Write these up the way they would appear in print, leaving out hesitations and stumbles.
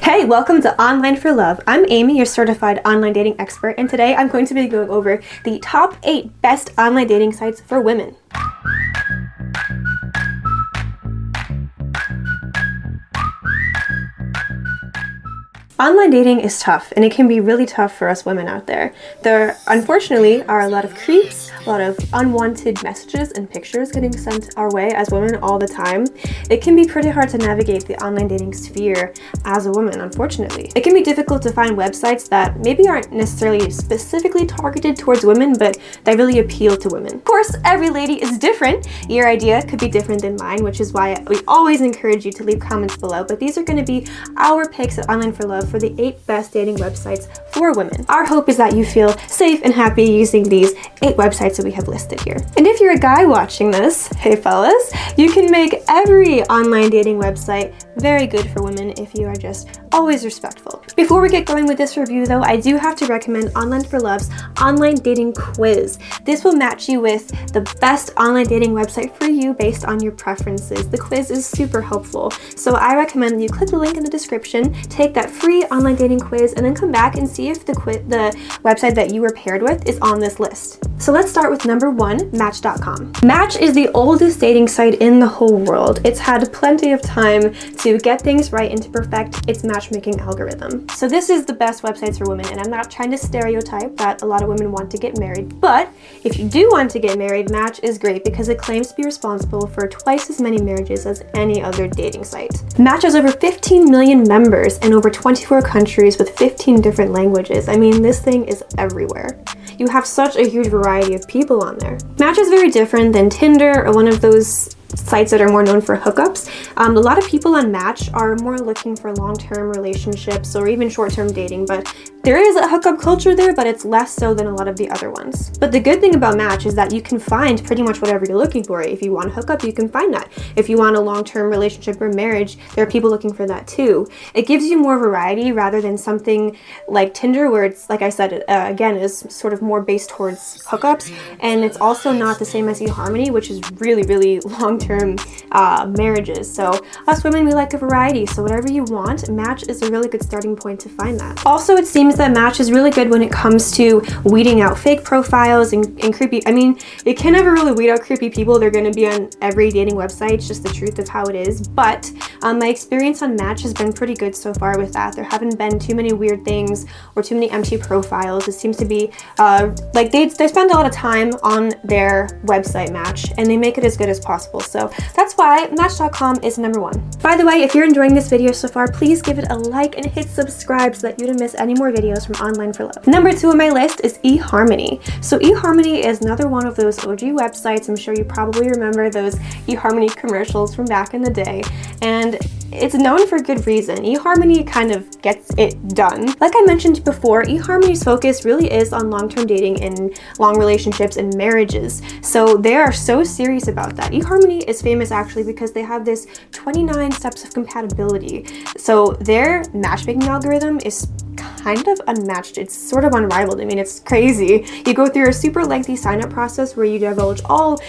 Hey, welcome to Online for Love. I'm Amy, your certified online dating expert, and today I'm going to be going over the top 8 best online dating sites for women. Online dating is tough, and it can be really tough for us women out there. There, unfortunately, are a lot of creeps, a lot of unwanted messages and pictures getting sent our way as women all the time. It can be pretty hard to navigate the online dating sphere as a woman, unfortunately. It can be difficult to find websites that maybe aren't necessarily specifically targeted towards women, but that really appeal to women. Of course, every lady is different. Your idea could be different than mine, which is why we always encourage you to leave comments below, but these are going to be our picks at Online for Love for the 8 best dating websites for women. Our hope is that you feel safe and happy using these 8 websites that we have listed here. And if you're a guy watching this, hey fellas, you can make every online dating website very good for women if you are just always respectful. Before we get going with this review though, I do have to recommend Online for Love's online dating quiz. This will match you with the best online dating website for you based on your preferences. The quiz is super helpful. So I recommend that you click the link in the description, take that free online dating quiz, and then come back and see if the website that you were paired with is on this list. So let's start with number 1, Match.com. Match is the oldest dating site in the whole world. It's had plenty of time to get things right and to perfect its matchmaking algorithm. So this is the best websites for women, and I'm not trying to stereotype that a lot of women want to get married, but if you do want to get married, Match is great because it claims to be responsible for twice as many marriages as any other dating site. Match has over 15 million members in over 24 countries with 15 different languages. I mean, this thing is everywhere. You have such a huge variety of people on there. Match is very different than Tinder or one of those sites that are more known for hookups. A lot of people on Match are more looking for long-term relationships or even short-term dating, but there is a hookup culture there, but it's less so than a lot of the other ones. But the good thing about Match is that you can find pretty much whatever you're looking for. If you want a hookup, you can find that. If you want a long-term relationship or marriage, there are people looking for that too. It gives you more variety rather than something like Tinder, where it's, like I said, again, is sort of more based towards hookups, and it's also not the same as eHarmony, which is really long-term marriages. So us women, we like a variety, so whatever you want, Match is a really good starting point to find that. Also, it seems that Match is really good when it comes to weeding out fake profiles and creepy, I mean, you can never really weed out creepy people. They're going to be on every dating website. It's just the truth of how it is, but my experience on Match has been pretty good so far with that. There haven't been too many weird things or too many empty profiles. It seems to be like they spend a lot of time on their website, Match, and they make it as good as possible. So that's why Match.com is number 1. By the way, if you're enjoying this video so far, please give it a like and hit subscribe so that you don't miss any more videos from Online for Love. Number 2 on my list is eHarmony. So eHarmony is another one of those OG websites. I'm sure you probably remember those eHarmony commercials from back in the day, and it's known for good reason. eHarmony kind of gets it done. Like I mentioned before, eHarmony's focus really is on long-term dating and long relationships and marriages. So they are so serious about that. eHarmony is famous actually because they have this 29 steps of compatibility. So their matchmaking algorithm is kind of unmatched. It's sort of unrivaled. I mean, it's crazy. You go through a super lengthy sign-up process where you divulge all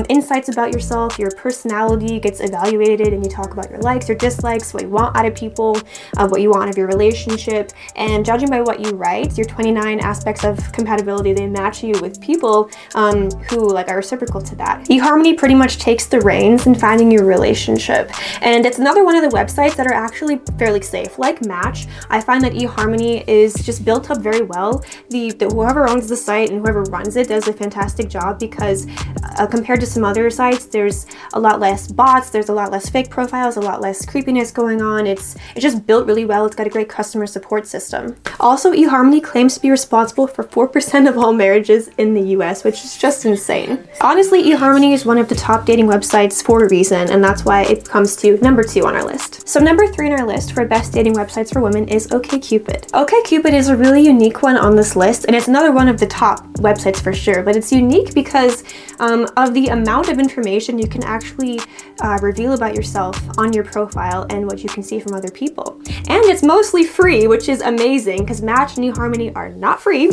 insights about yourself, your personality gets evaluated, and you talk about your likes, your dislikes, what you want out of people, what you want out of your relationship, and judging by what you write, your 29 aspects of compatibility, they match you with people who like are reciprocal to that. eHarmony pretty much takes the reins in finding your relationship, and it's another one of the websites that are actually fairly safe. Like Match, I find that eHarmony is just built up very well. Whoever owns the site and whoever runs it does a fantastic job because compared to some other sites, there's a lot less bots, there's a lot less fake profiles, a lot less creepiness going on. It's just built really well. It's got a great customer support system. Also, eHarmony claims to be responsible for 4% of all marriages in the US, which is just insane. Honestly, eHarmony is one of the top dating websites for a reason, and that's why it comes to number 2 on our list. So number 3 on our list for best dating websites for women is OkCupid. OkCupid is a really unique one on this list, and it's another one of the top websites for sure, but it's unique because of the the amount of information you can actually reveal about yourself on your profile and what you can see from other people. And it's mostly free, which is amazing because Match and eHarmony are not free.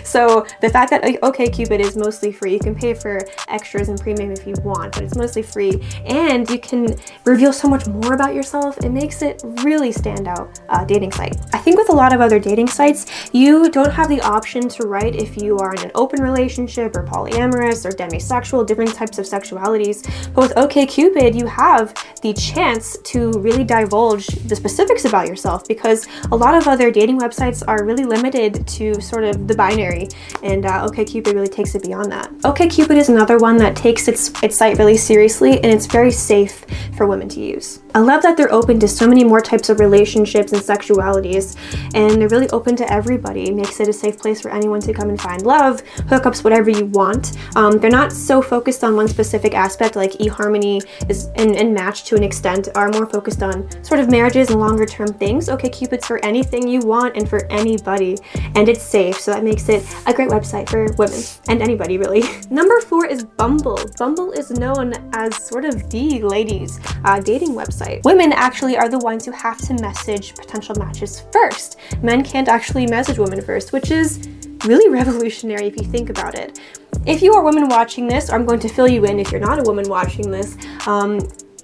So the fact that OkCupid is mostly free, you can pay for extras and premium if you want, but it's mostly free, and you can reveal so much more about yourself. It makes it really stand out dating site. I think with a lot of other dating sites, you don't have the option to write if you are in an open relationship or polyamorous or demisexual, different types of sexualities. But with OkCupid, you have the chance to really divulge the specifics about yourself, because a lot of other dating websites are really limited to sort of the binary, and OkCupid really takes it beyond that. OkCupid is another one that takes its site really seriously, and it's very safe for women to use. I love that they're open to so many more types of relationships and sexualities, and they're really open to everybody. It makes it a safe place for anyone to come and find love, hookups, whatever you want. They're not so focused on one specific aspect like eHarmony is, and Match to an extent are more focused on sort of marriages and longer term things. OkCupid's for anything you want and for anybody, and it's safe, so that makes it a great website for women and anybody really. Number 4 is Bumble. Bumble is known as sort of the ladies' dating website. Women actually are the ones who have to message potential matches first. Men can't actually message women first, which is really revolutionary if you think about it. If you are a woman watching this, or I'm going to fill you in if you're not a woman watching this,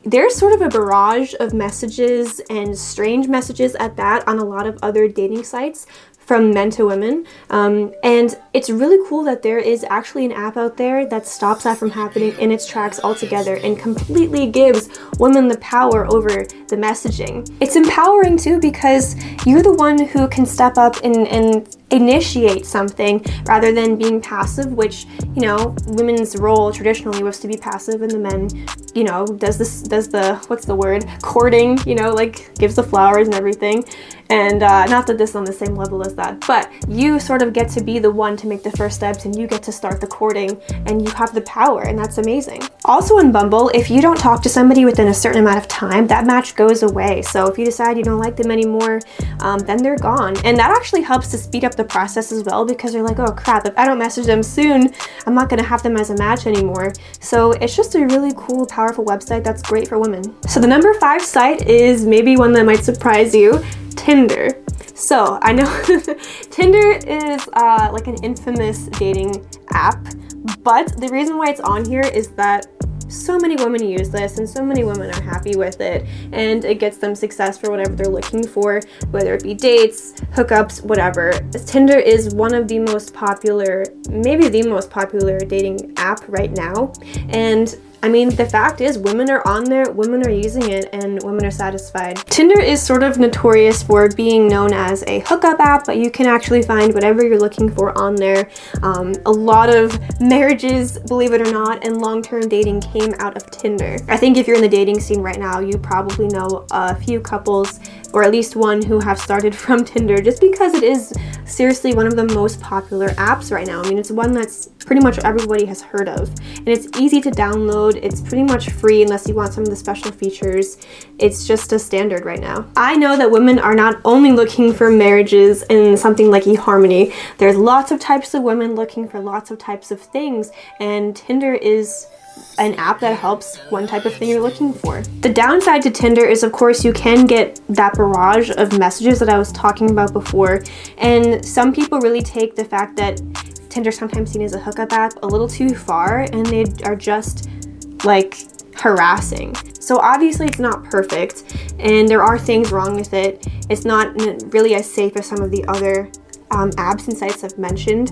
there's sort of a barrage of messages and strange messages at that on a lot of other dating sites from men to women, and it's really cool that there is actually an app out there that stops that from happening in its tracks altogether and completely gives women the power over the messaging. It's empowering too, because you're the one who can step up and initiate something rather than being passive, which, you know, women's role traditionally was to be passive, and the men, you know, does the what's the word, courting, you know, like gives the flowers and everything. And not that this is on the same level as that, but you sort of get to be the one to make the first steps, and you get to start the courting, and you have the power, and that's amazing. Also on Bumble, if you don't talk to somebody within a certain amount of time, that match goes away. So if you decide you don't like them anymore, then they're gone. And that actually helps to speed up the process as well, because you're like, oh crap, if I don't message them soon, I'm not gonna have them as a match anymore. So it's just a really cool, powerful website that's great for women. So the number 5 site is maybe one that might surprise you, Tinder. So I know Tinder is like an infamous dating app, but the reason why it's on here is that so many women use this and so many women are happy with it, and it gets them success for whatever they're looking for, whether it be dates, hookups, whatever. Tinder is one of the most popular, maybe the most popular dating app right now, and I mean, the fact is, women are on there, women are using it, and women are satisfied. Tinder is sort of notorious for being known as a hookup app, but you can actually find whatever you're looking for on there. A lot of marriages, believe it or not, and long-term dating came out of Tinder. I think if you're in the dating scene right now, you probably know a few couples, or at least one, who have started from Tinder, just because it is seriously one of the most popular apps right now. I mean, it's one that's pretty much everybody has heard of, and it's easy to download. It's pretty much free unless you want some of the special features. It's just a standard right now. I know that women are not only looking for marriages in something like eHarmony. There's lots of types of women looking for lots of types of things, and Tinder is an app that helps one type of thing you're looking for. The downside to Tinder is, of course, you can get that barrage of messages that I was talking about before, and some people really take the fact that Tinder's sometimes seen as a hookup app a little too far, and they are just like harassing. So obviously it's not perfect, and there are things wrong with it. It's not really as safe as some of the other apps and sites I've mentioned.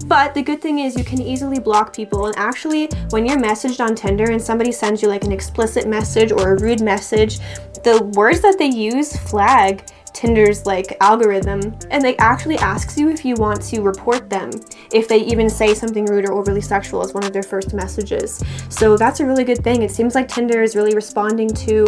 But the good thing is you can easily block people, and actually when you're messaged on Tinder and somebody sends you like an explicit message or a rude message, the words that they use flag Tinder's like algorithm, and they actually asks you if you want to report them if they even say something rude or overly sexual as one of their first messages. So that's a really good thing. It seems like Tinder is really responding to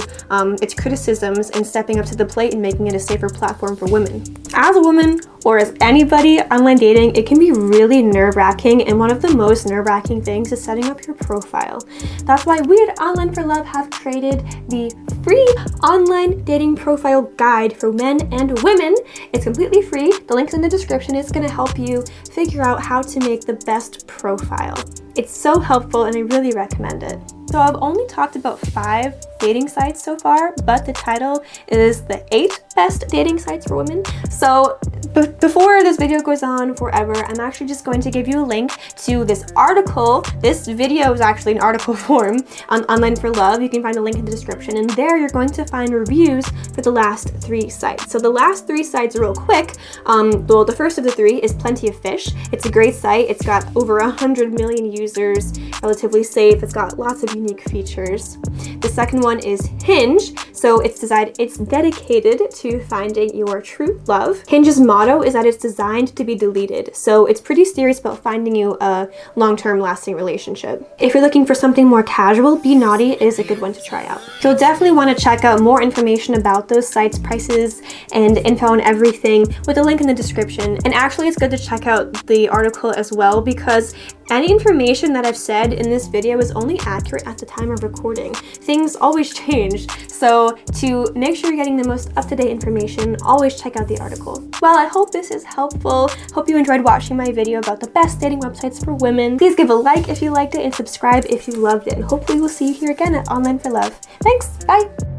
its criticisms and stepping up to the plate and making it a safer platform for women. As a woman, or as anybody, online dating, it can be really nerve-wracking, and one of the most nerve-wracking things is setting up your profile. That's why we at Online for Love have created the free online dating profile guide for men and women. It's completely free. The link's in the description. It's going to help you figure out how to make the best profile. It's so helpful and I really recommend it. So I've only talked about 5 dating sites so far, but the title is the 8 best dating sites for women. So before this video goes on forever, I'm actually just going to give you a link to this article. This video is actually an article form on Online for Love. You can find a link in the description, and there you're going to find reviews for the last 3 sites. So the last 3 sites, real quick, well, the first of the 3 is Plenty of Fish. It's a great site. It's got over 100 million users, relatively safe. It's got lots of unique features. The second one is Hinge. So it's dedicated to finding your true love. Hinge's motto is that it's designed to be deleted. So it's pretty serious about finding you a long-term lasting relationship. If you're looking for something more casual, BeNaughty is a good one to try out. You'll definitely want to check out more information about those sites, prices, and info on everything with a link in the description. And actually, it's good to check out the article as well, because any information that I've said in this video is only accurate at the time of recording. Things always change, so to make sure you're getting the most up-to-date information, always check out the article. Well, I hope this is helpful. Hope you enjoyed watching my video about the best dating websites for women. Please give a like if you liked it and subscribe if you loved it, and hopefully we'll see you here again at Online for Love. Thanks, bye!